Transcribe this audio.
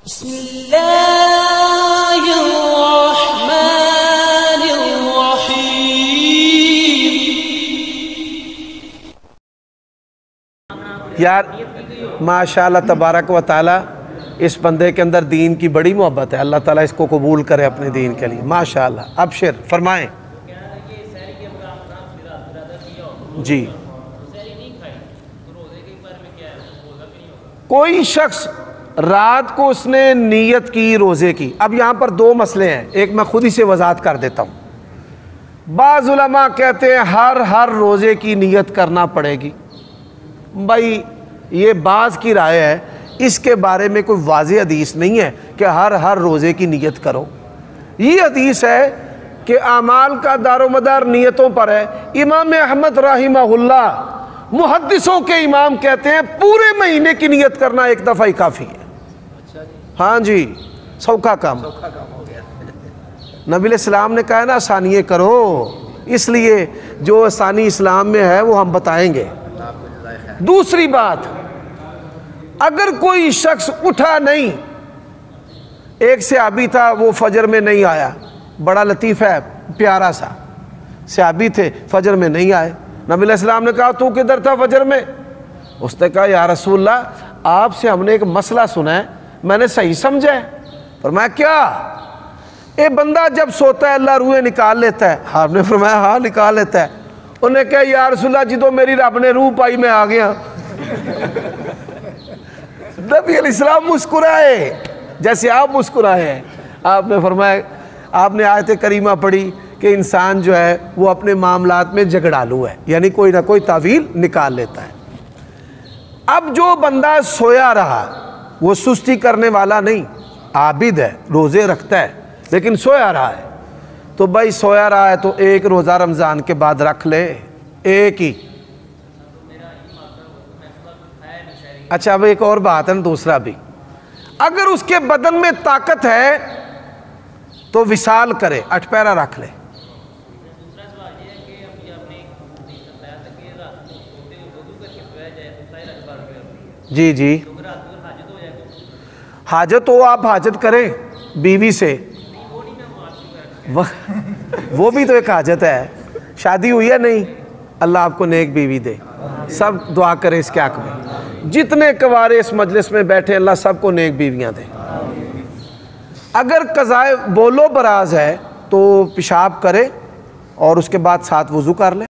بسم اللہ الرحمن الرحیم۔ یار ماشاءاللہ تبارک و تعالی اس بندے کے اندر دین کی بڑی محبت ہے، اللہ تعالیٰ اس کو قبول کرے اپنے دین کے لیے ماشاءاللہ۔ ابشر فرمائیں جی۔ کوئی شخص رات کو اس نے نیت کی روزے کی، اب یہاں پر دو مسئلے ہیں، ایک میں خود ہی سے وضاحت کر دیتا ہوں۔ بعض علماء کہتے ہیں ہر روزے کی نیت کرنا پڑے گی، بھائی یہ بعض کی رائے ہے، اس کے بارے میں کوئی واضح حدیث نہیں ہے کہ ہر روزے کی نیت کرو۔ یہ حدیث ہے کہ اعمال کا دار و مدار نیتوں پر ہے۔ امام احمد رحمہ اللہ محدثوں کے امام کہتے ہیں پورے مہینے کی نیت کرنا ایک دفعہ ہی کافی ہے۔ ہاں جی، سوکھا کام ہو گیا۔ نبی علیہ السلام نے کہا نا آسانیے کرو، اس لیے جو آسانی اسلام میں ہے وہ ہم بتائیں گے۔ دوسری بات، اگر کوئی شخص اٹھا نہیں، ایک صحابی تھا وہ فجر میں نہیں آیا، بڑا لطیف ہے پیارا سا صحابی تھے، فجر میں نہیں آئے۔ نبی علیہ السلام نے کہا تو کدھر تھا فجر میں؟ اس نے کہا یا رسول اللہ آپ سے ہم نے ایک مسئلہ سنا ہے، میں نے صحیح سمجھا ہے۔ فرمایا کیا؟ اے بندہ جب سوتا ہے اللہ روحیں نکال لیتا ہے۔ آپ نے فرمایا ہاں نکال لیتا ہے۔ انہوں نے کہا یا رسول اللہ جی تو میری رب نے روح پائی میں آ گیا۔ نبی علیہ السلام مسکرائے جیسے آپ مسکرائے ہیں۔ آپ نے فرمایا، آپ نے آیت کریمہ پڑھی کہ انسان جو ہے وہ اپنے معاملات میں جھگڑالو ہے، یعنی کوئی نہ کوئی تعویل نکال لیتا ہے۔ اب جو بندہ سویا رہا وہ سستی کرنے والا نہیں، عابد ہے، روزے رکھتا ہے لیکن سویا رہا ہے، تو بھائی سویا رہا ہے تو ایک روزہ رمضان کے بعد رکھ لے، ایک ہی۔ اچھا اب ایک اور بات ہے دوسرا بھی، اگر اس کے بدن میں طاقت ہے تو وصال کرے، 8 پیرا رکھ لے۔ جی جی، حاجت ہو آپ حاجت کریں بیوی سے، وہ بھی تو ایک حاجت ہے۔ شادی ہوئی ہے نہیں، اللہ آپ کو نیک بیوی دے، سب دعا کریں اس کے حق میں۔ جتنے کوارے اس مجلس میں بیٹھے اللہ سب کو نیک بیویاں دے۔ اگر قضائے بولو براز ہے تو پیشاب کرے اور اس کے بعد 7 وضو کر لے۔